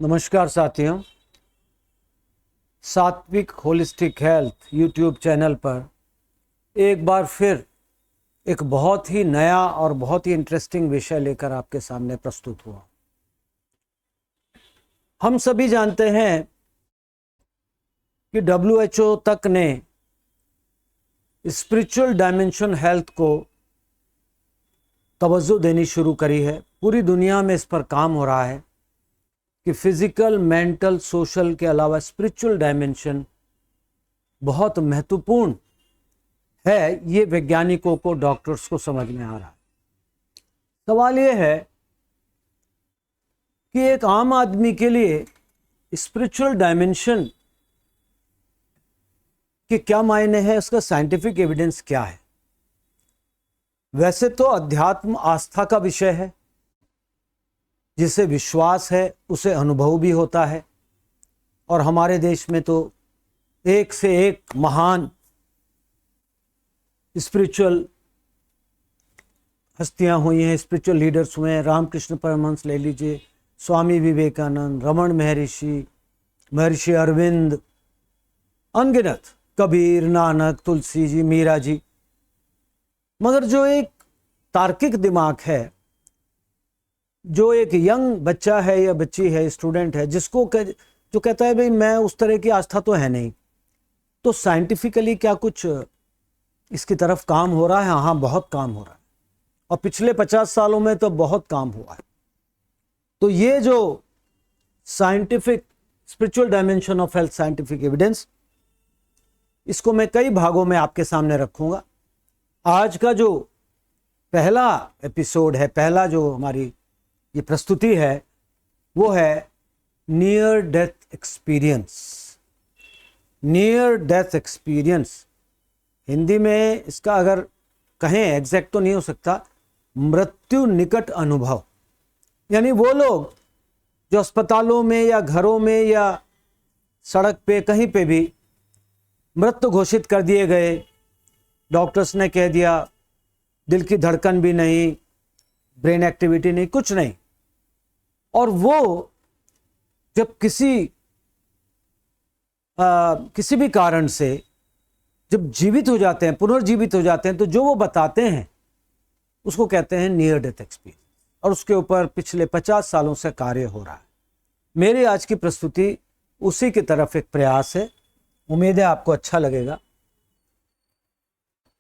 नमस्कार साथियों, सात्विक होलिस्टिक हेल्थ यूट्यूब चैनल पर एक बार फिर एक बहुत ही नया और बहुत ही इंटरेस्टिंग विषय लेकर आपके सामने प्रस्तुत हुआ। हम सभी जानते हैं कि WHO तक ने स्पिरिचुअल डायमेंशन हेल्थ को तवज्जो देनी शुरू करी है। पूरी दुनिया में इस पर काम हो रहा है कि फिजिकल, मेंटल, सोशल के अलावा स्पिरिचुअल डायमेंशन बहुत महत्वपूर्ण है। ये वैज्ञानिकों को, डॉक्टर्स को समझ में आ रहा है। सवाल ये है कि एक आम आदमी के लिए स्पिरिचुअल डायमेंशन के क्या मायने हैं, उसका साइंटिफिक एविडेंस क्या है। वैसे तो अध्यात्म आस्था का विषय है, जिसे विश्वास है उसे अनुभव भी होता है। और हमारे देश में तो एक से एक महान स्पिरिचुअल हस्तियां हुई हैं, स्पिरिचुअल लीडर्स हुए हैं। रामकृष्ण परमहंस ले लीजिए, स्वामी विवेकानंद, रमन महर्षि, महर्षि अरविंद, अनगिनत, कबीर, नानक, तुलसी जी, मीरा जी। मगर जो एक तार्किक दिमाग है, जो एक यंग बच्चा है या बच्ची है, स्टूडेंट है, जो कहता है भाई मैं उस तरह की आस्था तो है नहीं, तो साइंटिफिकली क्या कुछ इसकी तरफ काम हो रहा है? हाँ, बहुत काम हो रहा है, और पिछले 50 सालों में तो बहुत काम हुआ है। तो ये जो scientific spiritual dimension of health scientific evidence, इसको मैं कई भागों में आपके सामने रखूंगा। आज का जो पहला एपिसोड है, पहला जो हमारी ये प्रस्तुति है, वो है near death experience. Near death experience, Hindi में इसका अगर कहें, एग्जैक्ट तो नहीं हो सकता, मृत्यु निकट अनुभव। यानी वो लोग जो अस्पतालों में या घरों में या सड़क पे कहीं पे भी मृत्यु घोषित कर दिए गए, डॉक्टर्स ने कह दिया दिल की धड़कन भी नहीं, ब्रेन एक्टिविटी नहीं, कुछ नहीं, और वो जब किसी भी कारण से जब जीवित हो जाते हैं, पुनर्जीवित हो जाते हैं, तो जो वो बताते हैं उसको कहते हैं नियर डेथ एक्सपीरियंस। और उसके ऊपर पिछले 50 सालों से कार्य हो रहा है। मेरी आज की प्रस्तुति उसी की तरफ एक प्रयास है। उम्मीद है आपको अच्छा लगेगा।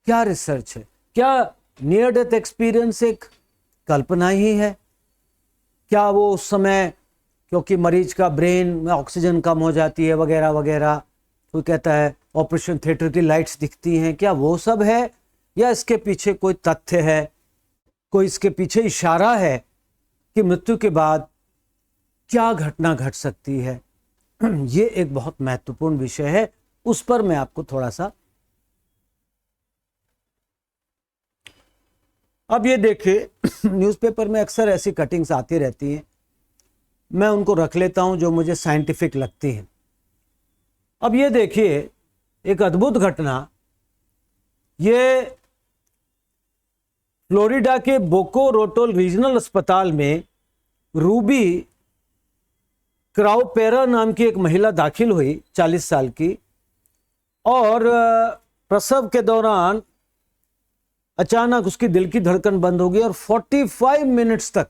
क्या रिसर्च है? क्या नियर डेथ एक्सपीरियंस एक कल्पना ही है? क्या वो उस समय, क्योंकि मरीज का ब्रेन में ऑक्सीजन कम हो जाती है वगैरह वगैरह, कोई कहता है ऑपरेशन थिएटर की लाइट्स दिखती हैं, क्या वो सब है? या इसके पीछे कोई तथ्य है, कोई इसके पीछे इशारा है कि मृत्यु के बाद क्या घटना घट सकती है? ये एक बहुत महत्वपूर्ण विषय है, उस पर मैं आपको थोड़ा सा। अब ये देखिए, न्यूज़पेपर में अक्सर ऐसी कटिंग्स आती रहती हैं, मैं उनको रख लेता हूं जो मुझे साइंटिफिक लगती हैं। अब ये देखिए, एक अद्भुत घटना, ये फ्लोरिडा के बोको रोटोल रीजनल अस्पताल में रूबी क्राउपेरा नाम की एक महिला दाखिल हुई, 40 साल की, और प्रसव के दौरान अचानक उसकी दिल की धड़कन बंद हो गई और 45 मिनट्स तक,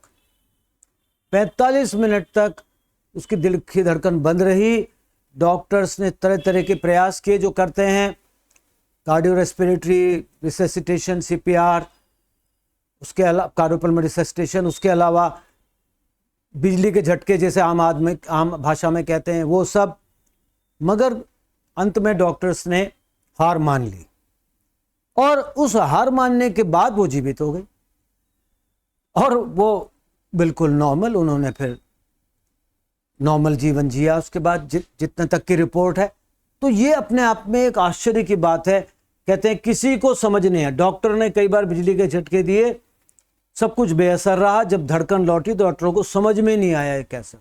45 मिनट तक उसकी दिल की धड़कन बंद रही। डॉक्टर्स ने तरह तरह के प्रयास किए जो करते हैं, कार्डियो रेस्पिरेटरी रिससिटेशन, CPR, उसके अलावा कार्डियोपल्मोनरी रिससिटेशन, उसके अलावा बिजली के झटके जैसे आम भाषा में कहते हैं, वो सब। मगर अंत में डॉक्टर्स ने हार मान ली, और उस हार मानने के बाद वो जीवित हो गई, और वो बिल्कुल नॉर्मल, उन्होंने फिर नॉर्मल जीवन जिया उसके बाद, जितने तक की रिपोर्ट है। तो ये अपने आप में एक आश्चर्य की बात है। कहते हैं किसी को समझ नहीं है, डॉक्टर ने कई बार बिजली के झटके दिए, सब कुछ बेअसर रहा, जब धड़कन लौटी तो डॉक्टरों को समझ में नहीं आया है कैसे।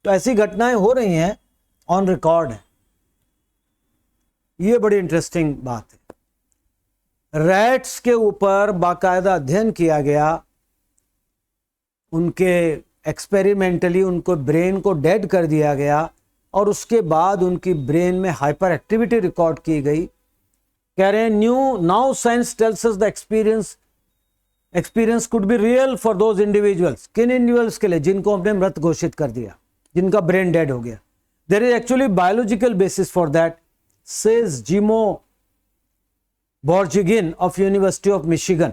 तो ऐसी घटनाएं हो रही हैं, ऑन रिकॉर्ड है। ये बड़ी इंटरेस्टिंग बात है। रैट्स के ऊपर बाकायदा अध्ययन किया गया, उनके एक्सपेरिमेंटली उनको ब्रेन को डेड कर दिया गया और उसके बाद उनकी ब्रेन में हाइपर एक्टिविटी रिकॉर्ड की गई। कह रहे हैं now science tells us the experience could be real for those individuals. किन इंडिविजुअल्स के लिए? जिनको हमने मृत घोषित कर दिया, जिनका ब्रेन डेड हो गया। There is actually biological basis for that, says Jimo Borjigin of university of Michigan.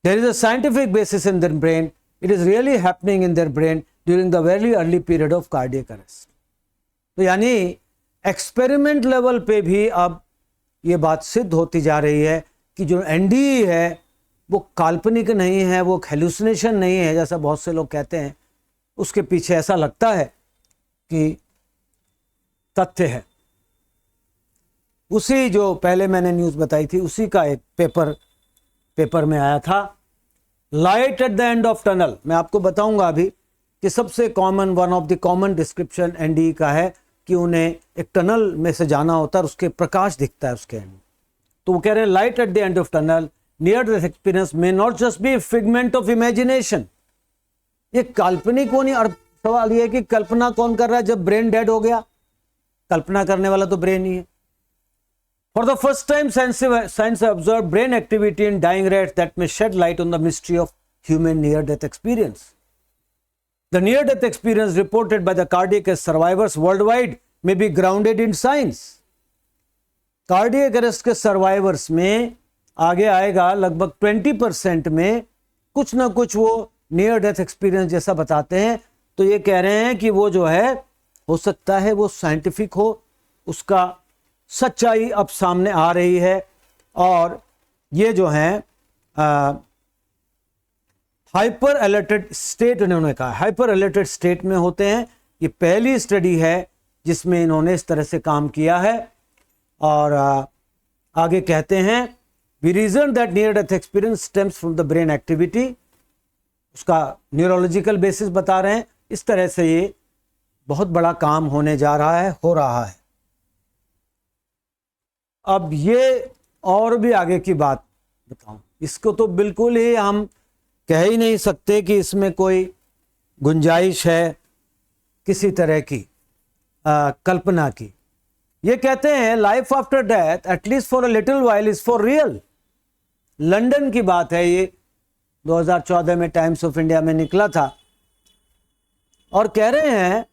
There is a scientific basis in their brain, it is really happening in their brain during the very early period of cardiac arrest. तो यानी experiment level पे भी अब ये बात सिद्ध होती जा रही है कि जो एनडीई है वो काल्पनिक नहीं है, वो हेलुसिनेशन नहीं है जैसा बहुत से लोग कहते हैं। उसके पीछे ऐसा लगता है कि तथ्य है। उसी जो पहले मैंने न्यूज़ बताई थी उसी का एक पेपर में आया था, light at the end of tunnel. मैं आपको बताऊंगा अभी कि सबसे common, one of the common description NDE का है कि उन्हें एक टनल में से जाना होता है और उसके प्रकाश दिखता है उसके एंड। तो वो कह रहे हैं light at the end of tunnel, near this experience may not just be figment of imagination. ये काल्पनिक हो नहीं। और सवाल ये है कि कल्पना कौन कर रहा है जब ब्रेन डेड हो गया? कल्पना करने वाला तो ब्रेन ही है। For the first time science observe brain activity in dying rats that may shed light on the mystery of human near death experience. The near-death experience reported by the cardiac arrest survivors worldwide may be grounded in science. Cardiac arrest के survivors में आगे आएगा लगभग 20% में कुछ ना कुछ वो नियर डेथ एक्सपीरियंस जैसा बताते हैं। तो ये कह रहे हैं कि वो जो है हो सकता है वो साइंटिफिक हो, उसका सच्चाई अब सामने आ रही है। और ये जो है हाइपर अलर्टेड स्टेट, उन्होंने कहा हाइपर अलर्टेड स्टेट में होते हैं। ये पहली स्टडी है जिसमें इन्होंने इस तरह से काम किया है। और आगे कहते हैं we reason that near death experience stems from the brain activity, उसका न्यूरोलॉजिकल बेसिस बता रहे हैं। इस तरह से ये बहुत बड़ा काम होने जा रहा है, हो रहा है। अब ये और भी आगे की बात बताऊं, इसको तो बिल्कुल ही हम कह ही नहीं सकते कि इसमें कोई गुंजाइश है किसी तरह की कल्पना की। ये कहते हैं life after death at least for a little while is for real. London की बात है, ये 2014 में टाइम्स ऑफ इंडिया में निकला था। और कह रहे हैं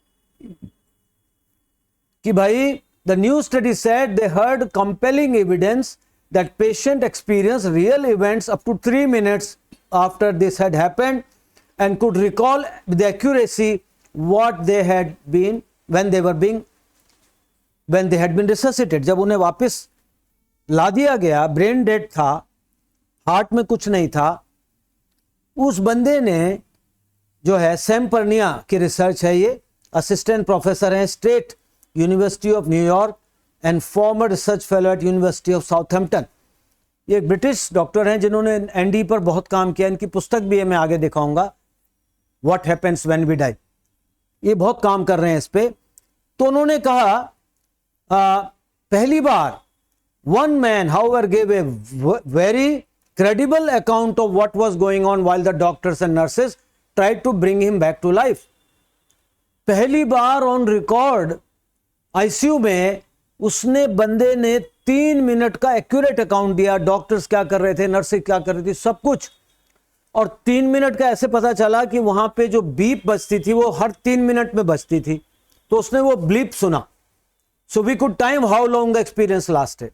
कि भाई the new study said they heard compelling evidence that patient experience real events up to 3 minutes after this had happened and could recall with accuracy what they had been when they had been resuscitated। जब उन्हें वापस ला दिया गया, brain dead था, heart में कुछ नहीं था, उस बंदे ने जो है सैम पर्निया की रिसर्च है, ये असिस्टेंट प्रोफेसर हैं state university of New York and farmer research fellow at university of Southampton. ये एक ब्रिटिश डॉक्टर हैं जिन्होंने एनडी पर बहुत काम किया। इनकी पुस्तक भी है, मैं आगे दिखाऊंगा, what happens when we die. ये बहुत काम कर रहे हैं इस पे। तो उन्होंने कहा पहली बार one man however give a very credible account of what was going on while the doctors and nurses tried to bring him back to life। पहली बार ऑन रिकॉर्ड आईसीयू में उसने, बंदे ने 3 मिनट का एक्यूरेट अकाउंट दिया, doctors क्या कर रहे थे, नर्सें क्या कर रही थी, सब कुछ। और 3 मिनट का ऐसे पता चला कि वहां पे जो बीप बजती थी वो हर 3 मिनट में बजती थी। तो उसने वो ब्लीप सुना। So we could time how long the experience lasted.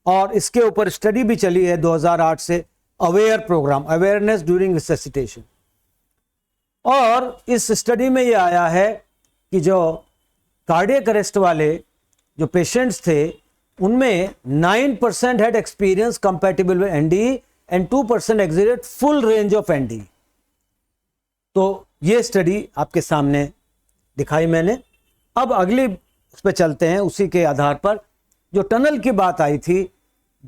और इसके ऊपर स्टडी भी चली है 2008 से, aware programme, awareness during resuscitation. और इस स्टडी में यह आया है कि जो कार्डियक अरेस्ट वाले जो पेशेंट्स थे उनमें 9% had experience compatible with NDE and 2% exhibited full range of NDE। तो ये स्टडी आपके सामने दिखाई मैंने। अब अगली उस पर चलते हैं, उसी के आधार पर जो टनल की बात आई थी,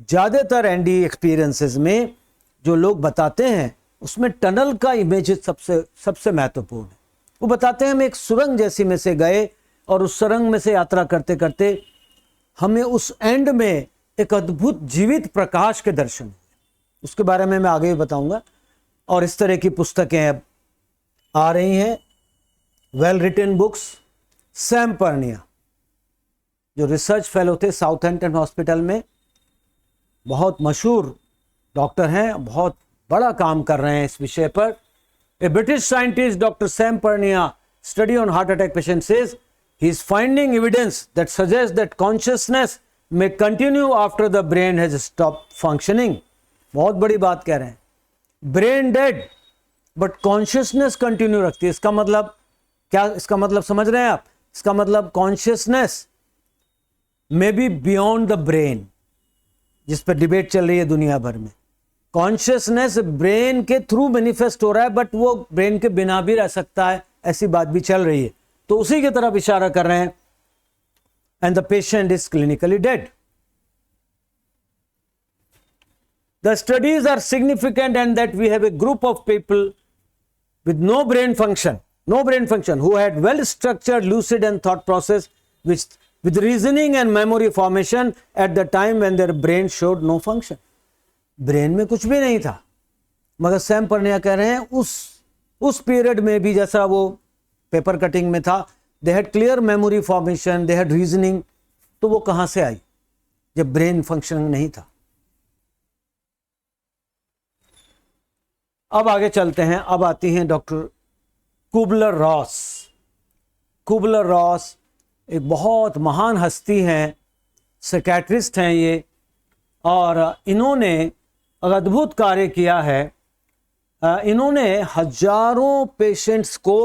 ज़्यादातर NDE एक्सपीरियंसेस में जो लोग बताते हैं उसमें टनल का इमेज सबसे महत्वपूर्ण है। वो बताते हैं हम एक सुरंग जैसी में से गए और उस सुरंग में से यात्रा करते करते हमें उस एंड में एक अद्भुत जीवित प्रकाश के दर्शन हुए। उसके बारे में मैं आगे भी बताऊंगा। और इस तरह की पुस्तकें अब आ रही हैं well written books. Sam Parnia जो रिसर्च फेलो थे साउथहैम्पटन हॉस्पिटल में, बहुत मशहूर डॉक्टर हैं, बहुत बड़ा काम कर रहे हैं इस विषय पर। A British scientist doctor Sam Parnia study on heart attack patient says he is finding evidence that suggest that consciousness may continue after the brain has stop functioning. बहुत बड़ी बात कह रहे हैं, brain dead but consciousness continue रखती है। इसका मतलब क्या, इसका मतलब समझ रहे हैं आप? इसका मतलब consciousness may be beyond the brain, जिस पर डिबेट चल रही है दुनिया भर में। कॉन्शियसनेस ब्रेन के थ्रू मैनिफेस्ट हो रहा है, बट वो ब्रेन के बिना भी रह सकता है, ऐसी बात भी चल रही है। तो उसी की तरफ इशारा कर रहे हैं। And the patient is clinically dead. The studies are significant and that we have a group of people with no brain function, who had well structured lucid and thought process with reasoning and memory formation at the time when their brain showed no function. Brain में कुछ भी नहीं था, मगर Sam Parnia कह रहे हैं उस पीरियड में भी जैसा वो पेपर कटिंग में था, they had clear memory formation, they had reasoning. तो वो कहां से आई जब ब्रेन फंक्शनिंग नहीं था? अब आगे चलते हैं। अब आती हैं doctor Kübler Ross. Kübler Ross एक बहुत महान हस्ती हैं, साइकियाट्रिस्ट हैं ये, और इन्होंने अद्भुत कार्य किया है। इन्होंने हजारों पेशेंट्स को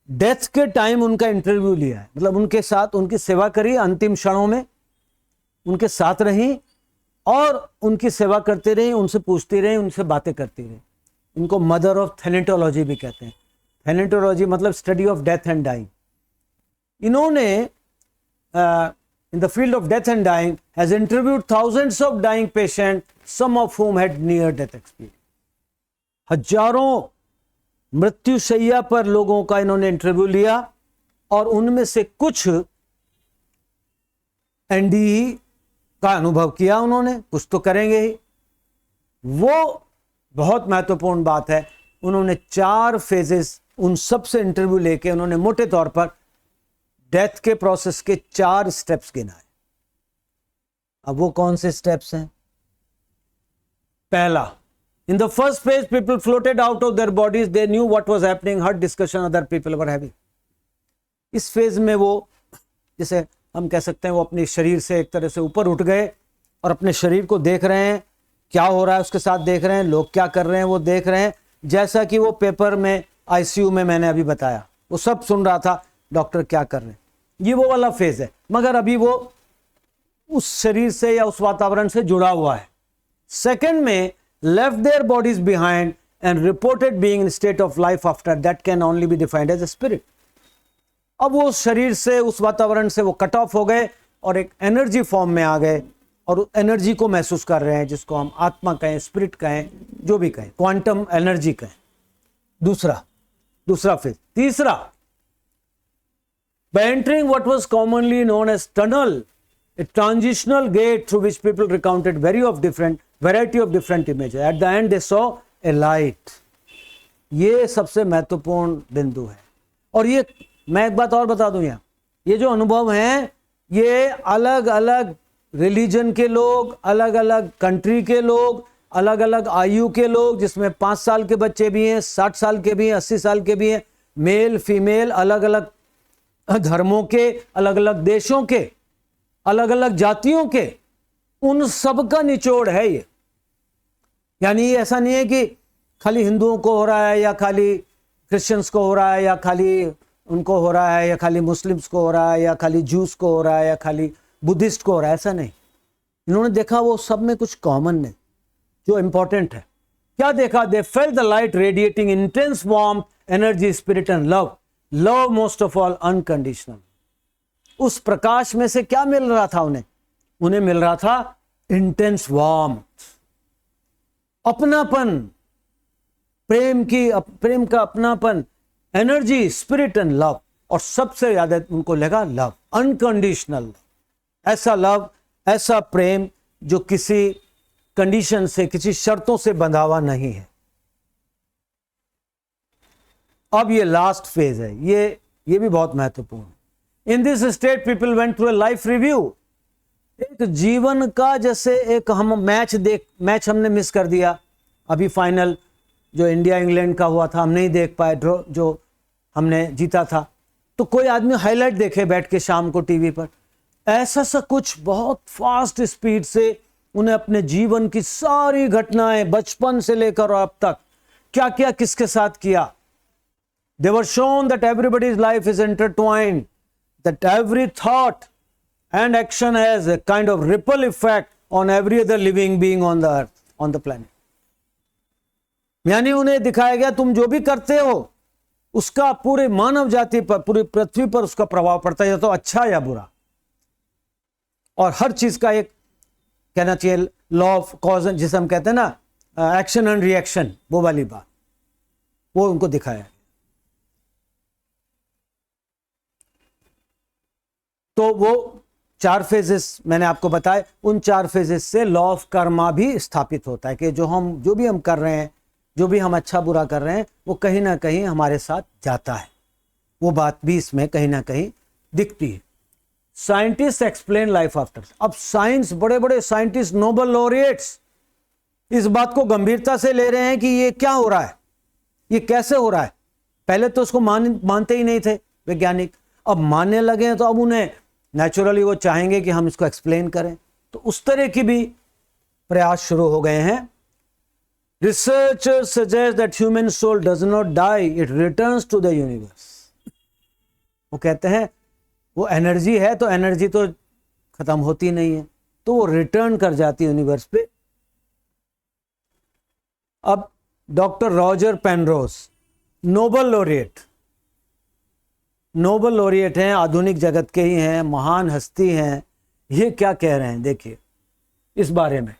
डेथ के टाइम उनका इंटरव्यू लिया है, मतलब उनके साथ उनकी सेवा करी, अंतिम क्षणों में उनके साथ रही और उनकी सेवा करते रही, उनसे पूछती रही, उनसे बातें करती रही। इनको मदर ऑफ थैनेटोलॉजी भी कहते हैं। थैनेटोलॉजी मतलब study of death and dying. इन्होंने in the field of death and dying has interviewed thousands of dying patient, some of whom had near death experience। हजारों मृत्युशैया पर लोगों का इन्होंने इंटरव्यू लिया और उनमें से कुछ एनडीई का अनुभव किया उन्होंने, कुछ तो करेंगे ही। वो बहुत महत्वपूर्ण बात है, उन्होंने 4 फेजेस उन सब से इंटरव्यू लेके उन्होंने मोटे तौर पर डेथ के प्रोसेस के 4 स्टेप्स गिनाए। अब वो कौन से स्टेप्स हैं? पहला, in the first phase people floated out of their bodies, they knew what was happening, heard discussion other people were having. इस फेज में वो, जैसे हम कह सकते हैं, वो अपने शरीर से एक तरह से ऊपर उठ गए और अपने शरीर को देख रहे हैं, क्या हो रहा है उसके साथ देख रहे हैं, लोग क्या कर रहे हैं वो देख रहे हैं, जैसा कि वो पेपर में आईसीयू में मैंने अभी बताया, वो सब सुन रहा था डॉक्टर क्या कर रहे हैं। ये वो वाला फेज है, मगर अभी वो उस शरीर से या उस वातावरण से जुड़ा हुआ है। सेकंड में left their bodies behind and reported being in state of life after that can only be defined as a spirit. अब वो शरीर से, उस वातावरण से वो कट ऑफ हो गए और एक एनर्जी फॉर्म में आ गए और एनर्जी को महसूस कर रहे हैं, जिसको हम आत्मा कहें, स्पिरिट कहें, जो भी कहें, क्वांटम एनर्जी कहें। दूसरा फेज। तीसरा, by entering what was commonly known as tunnel, a transitional gate through which people recounted variety of different images. At the end they saw a light. ये सबसे महत्वपूर्ण बिंदु है। और ये मैं एक बात और बता दूं, यहाँ ये जो अनुभव हैं, ये अलग अलग रिलीजन के लोग, अलग अलग कंट्री के लोग, अलग अलग आयु के लोग, जिसमें 5 साल के बच्चे भी हैं, 60 साल के भी हैं, 80 साल के भी हैं, मेल फीमेल, अलग अलग धर्मों के, अलग अलग देशों के, अलग अलग जातियों के, उन सब का निचोड़ है ये। यानी ऐसा नहीं है कि खाली हिंदुओं को हो रहा है या खाली क्रिश्चियंस को हो रहा है या खाली उनको हो रहा है या खाली मुस्लिम्स को हो रहा है या खाली जूस को हो रहा है या खाली बुद्धिस्ट को हो रहा है, ऐसा नहीं। इन्होंने देखा वो सब में कुछ कॉमन है जो इंपॉर्टेंट है। क्या देखा? They felt the light radiating intense warmth, energy, spirit and love. Love most of all unconditional. उस प्रकाश में से क्या मिल रहा था उन्हें मिल रहा था इंटेंस वार्मथ, अपनापन, प्रेम का अपनापन, एनर्जी, स्पिरिट एंड लव। और सबसे ज्यादा उनको लगा लव, अनकंडीशनल। ऐसा लव, ऐसा प्रेम जो किसी कंडीशन से, किसी शर्तों से बंधा हुआ नहीं है। अब ये लास्ट फेज है, ये भी बहुत महत्वपूर्ण है। In this state people went through a life review. एक जीवन का जैसे एक हम मैच हमने मिस कर दिया, अभी फाइनल जो इंडिया इंग्लैंड का हुआ था हम नहीं देख पाए, ड्रॉ जो हमने जीता था, तो कोई आदमी हाईलाइट देखे बैठ के शाम को टीवी पर, ऐसा सा कुछ बहुत फास्ट स्पीड से उन्हें अपने जीवन की सारी घटनाएं बचपन से लेकर अब तक क्या क्या किसके साथ किया। They were shown that everybody's life is intertwined, that every thought and action has a kind of ripple effect on every other living being on the earth, on the planet. यानी उन्हें दिखाया गया तुम जो भी करते हो उसका पूरे मानव जाति पर, पूरी पृथ्वी पर उसका प्रभाव पड़ता है, या तो अच्छा या बुरा। और हर चीज का एक कहना चाहिए लॉ ऑफ कॉज, जिसे हम कहते हैं ना एक्शन एंड रिएक्शन, वो वाली बात वो उनको दिखाया। तो वो 4 फेजेस मैंने आपको बताए, उन 4 फेजेस से लॉ ऑफ कर्मा भी स्थापित होता है कि जो भी हम कर रहे हैं, जो भी हम अच्छा बुरा कर रहे हैं, वो कहीं ना कहीं हमारे साथ जाता है। वो बात भी इसमें कहीं ना कहीं दिखती है। Scientist explain life after. अब साइंस, बड़े बड़े साइंटिस्ट, नोबेल लॉरिएट्स इस बात को गंभीरता से ले रहे हैं कि ये क्या हो रहा है, ये कैसे हो रहा है। पहले तो उसको मानते ही नहीं थे वैज्ञानिक, अब मानने लगे हैं, तो अब उन्हें नेचुरली वो चाहेंगे कि हम इसको एक्सप्लेन करें। तो उस तरह की भी प्रयास शुरू हो गए हैं। Researchers suggest that human soul does not die, it returns to the universe. वो कहते हैं वो एनर्जी है, तो एनर्जी तो खत्म होती नहीं है, तो वो रिटर्न कर जाती है यूनिवर्स पे। अब doctor Roger Penrose, Nobel laureate हैं, आधुनिक जगत के ही हैं, महान हस्ती हैं। ये क्या कह रहे हैं देखिए इस बारे में।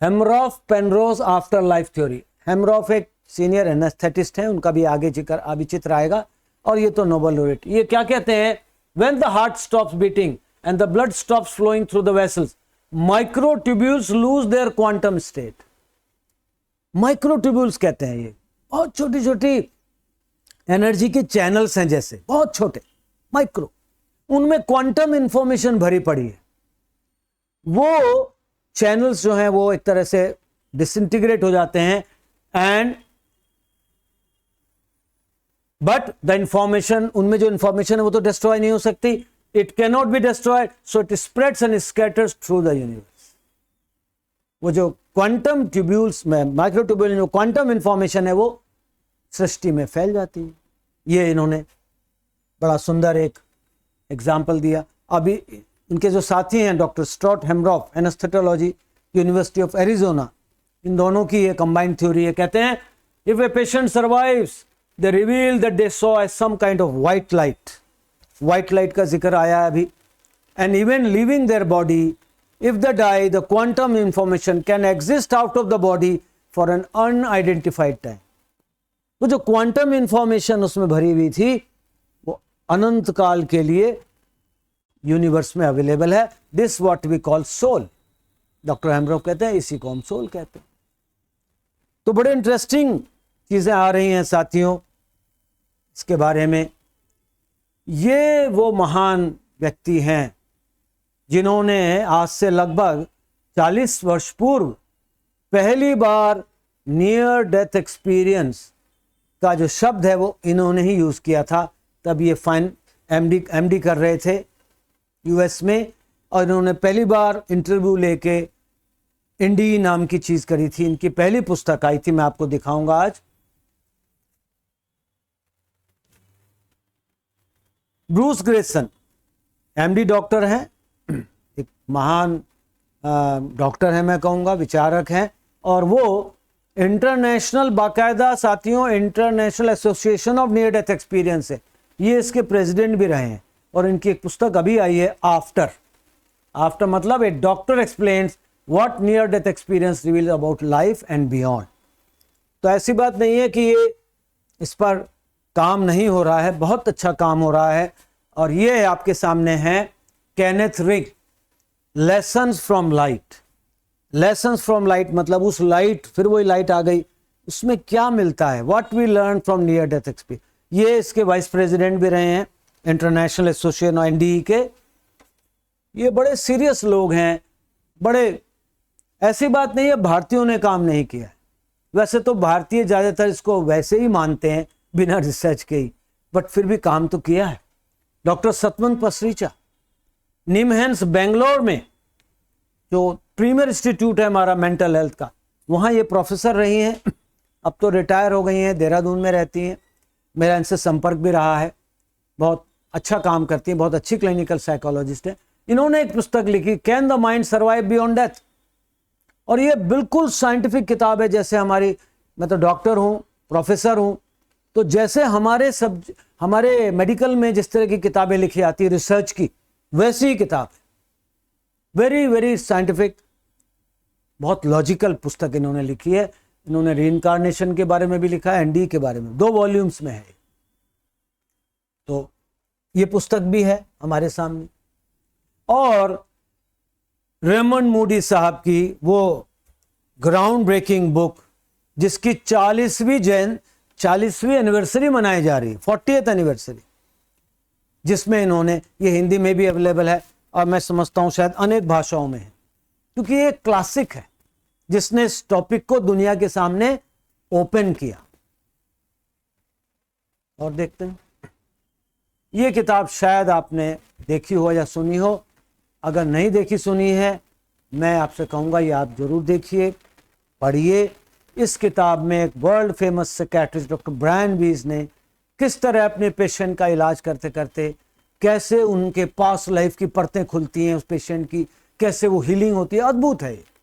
हेमरॉफ पेनरोज आफ्टर लाइफ थ्योरी। हेमरॉफ एक सीनियर एनेस्थेटिस्ट हैं, उनका भी आगे अभी चित्र आएगा, और ये तो नोबेल लॉरिएट। ये क्या कहते हैं, when the heart stops beating and the blood stops flowing through the vessels, microtubules lose their quantum state. Microtubules कहते हैं ये बहुत छोटी छोटी एनर्जी के चैनल्स हैं, जैसे बहुत छोटे माइक्रो, उनमें क्वांटम इंफॉर्मेशन भरी पड़ी है। वो चैनल्स जो हैं वो एक तरह से डिसइंटीग्रेट हो जाते हैं, एंड बट द इंफॉर्मेशन, उनमें जो इंफॉर्मेशन है वो तो डिस्ट्रॉय नहीं हो सकती, it can not be destroyed, so it spreads and scatters through the universe. वो जो क्वांटम ट्यूब्यूल्स में, माइक्रो ट्यूब्यूल में जो क्वांटम इंफॉर्मेशन है वो सृष्टि में फैल जाती है। ये इन्होंने बड़ा सुंदर एक एग्जाम्पल दिया। अभी इनके जो साथी हैं doctor Stuart Hameroff, anaesthesiology, university of Arizona, इन दोनों की ये कंबाइंड थ्योरी है। कहते हैं if a patient survives they reveal that they saw as some kind of white light का जिक्र आया अभी, and even living their body, if the die the quantum information can exist out of the body for an unidentified time. वो जो quantum information उसमें भरी हुई थी वो अनंत काल के लिए यूनिवर्स में अवेलेबल है। This what we call soul. Doctor Hameroff कहते हैं इसी को हम सोल कहते हैं। तो बड़े इंटरेस्टिंग चीजें आ रही हैं साथियों इसके बारे में। ये वो महान व्यक्ति हैं जिन्होंने आज से लगभग 40 वर्ष पूर्व पहली बार नियर डेथ एक्सपीरियंस का जो शब्द है वो इन्होंने ही यूज किया था। तब ये फाइन एमडी कर रहे थे यूएस में, और इन्होंने पहली बार इंटरव्यू लेके इंडी नाम की चीज करी थी। इनकी पहली पुस्तक आई थी, मैं आपको दिखाऊंगा आज। ब्रूस ग्रेसन एमडी डॉक्टर हैं, एक महान डॉक्टर है मैं कहूँगा, विचारक हैं, और वो इंटरनेशनल बाकायदा साथियों international association of near death experience है, ये इसके प्रेसिडेंट भी रहे हैं। और इनकी एक पुस्तक अभी आई है आफ्टर मतलब a doctor explains what near death experience reveals about life and beyond. तो ऐसी बात नहीं है कि ये इस पर काम नहीं हो रहा है, बहुत अच्छा काम हो रहा है। और ये आपके सामने है Kenneth ring, lessons from light. Lessons from light मतलब उस लाइट, फिर वही लाइट आ गई, उसमें क्या मिलता है, what we learn from near death experience. ये इसके वाइस प्रेसिडेंट भी रहे हैं इंटरनेशनल एसोसिएशन एनडीई के। ये बड़े सीरियस लोग हैं, बड़े, ऐसी बात नहीं है भारतीयों ने काम नहीं किया है। वैसे तो भारतीय ज़्यादातर इसको वैसे ही मानते हैं बिना रिसर्च के ही, बट फिर भी काम तो किया है। डॉक्टर सतवंत पसरीचा निमहैंस बेंगलोर में, जो प्रीमियर इंस्टीट्यूट है हमारा मेंटल हेल्थ का, वहाँ ये प्रोफेसर रही हैं, अब तो रिटायर हो गई हैं, देहरादून में रहती हैं। मेरा इनसे संपर्क भी रहा है, बहुत अच्छा काम करती हैं, बहुत अच्छी क्लिनिकल साइकोलॉजिस्ट है। इन्होंने एक पुस्तक लिखी, can the mind survive beyond death, और ये बिल्कुल साइंटिफिक किताब है। जैसे हमारी, मैं तो डॉक्टर हूँ, प्रोफेसर हूँ, तो जैसे हमारे मेडिकल में जिस तरह की किताबें लिखी आती है रिसर्च की, वैसी ही किताब है, वेरी वेरी साइंटिफिक, बहुत लॉजिकल पुस्तक इन्होंने लिखी है। इन्होंने रीइंकार्नेशन के बारे में भी लिखा है, एनडी के बारे में, 2 वॉल्यूम्स में है। तो ये पुस्तक भी है हमारे सामने। और रेमंड मूडी साहब की वो ग्राउंड ब्रेकिंग बुक, जिसकी 40वीं एनिवर्सरी मनाई जा रही है, 40th एनिवर्सरी, जिसमें इन्होंने, ये हिंदी में भी अवेलेबल है और मैं समझता हूं शायद अनेक भाषाओं में है, क्योंकि ये क्लासिक है जिसने इस टॉपिक को दुनिया के सामने ओपन किया। और देखते हैं, ये किताब शायद आपने देखी हो या सुनी हो। अगर नहीं देखी सुनी है, मैं आपसे कहूँगा ये आप जरूर देखिए, पढ़िए। इस किताब में एक world famous psychiatrist doctor Brian Weiss ने किस तरह अपने पेशेंट का इलाज करते करते कैसे उनके पास्ट लाइफ की परतें खुलती हैं उस पेशेंट की, कैसे वो हीलिंग होती है, अद्भुत है।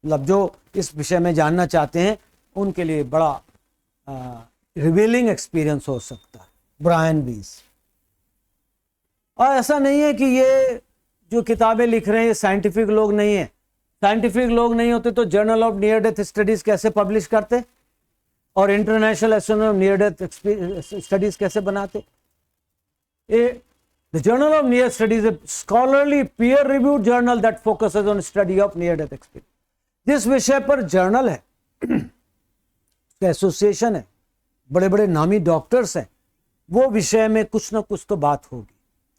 मतलब जो इस विषय में जानना चाहते हैं उनके लिए बड़ा रिवीलिंग एक्सपीरियंस हो सकता है ब्रायन वीज। और ऐसा नहीं है कि ये जो किताबें लिख रहे हैं ये साइंटिफिक लोग नहीं है। साइंटिफिक लोग नहीं होते तो journal of near death studies कैसे पब्लिश करते और international association of near death studies कैसे बनाते। The Journal of Near Studies is a scholarly peer-reviewed journal that focuses on study of near-death experience. जिस विषय पर जर्नल है, एसोसिएशन है, बड़े बड़े नामी डॉक्टर्स हैं, वो विषय में कुछ ना कुछ तो बात होगी।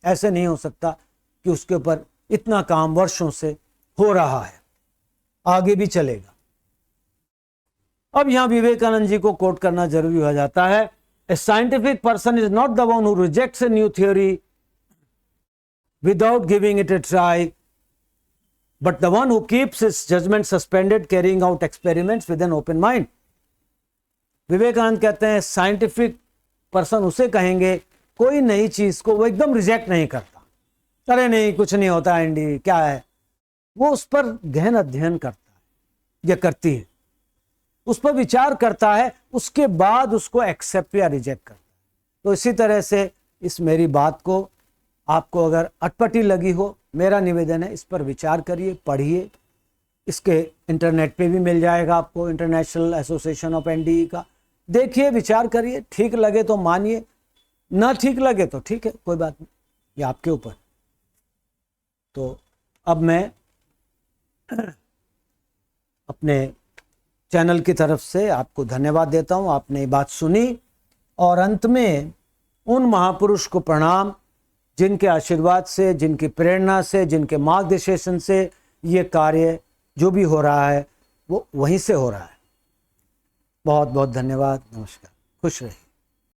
ऐसे नहीं हो सकता कि उसके ऊपर इतना काम वर्षों से हो रहा है, आगे भी चलेगा। अब यहां विवेकानंद जी को कोट करना जरूरी हो जाता है। A scientific person is not the one who rejects a new theory without giving it a try, but the one who keeps his judgment suspended, carrying out experiments with an open mind. Vivekananda कहते हैं scientific person उसे कहेंगे कोई नई चीज को वो एकदम रिजेक्ट नहीं करता, अरे नहीं कुछ नहीं होता एंडी क्या है, वो उस पर गहन अध्ययन करता है या करती है, उस पर विचार करता है, उसके बाद उसको एक्सेप्ट या रिजेक्ट करता है। तो इसी तरह से इस मेरी बात को आपको अगर अटपटी लगी हो, मेरा निवेदन है इस पर विचार करिए, पढ़िए। इसके इंटरनेट पे भी मिल जाएगा आपको, इंटरनेशनल एसोसिएशन ऑफ एनडीई का, देखिए विचार करिए, ठीक लगे तो मानिए, ना ठीक लगे तो ठीक है, कोई बात नहीं, ये आपके ऊपर। तो अब मैं अपने चैनल की तरफ से आपको धन्यवाद देता हूं, आपने ये बात सुनी, और अंत में उन महापुरुष को प्रणाम जिनके आशीर्वाद से, जिनकी प्रेरणा से, जिनके मार्गदर्शन से ये कार्य जो भी हो रहा है वो वहीं से हो रहा है। बहुत बहुत धन्यवाद, नमस्कार, खुश रहिए।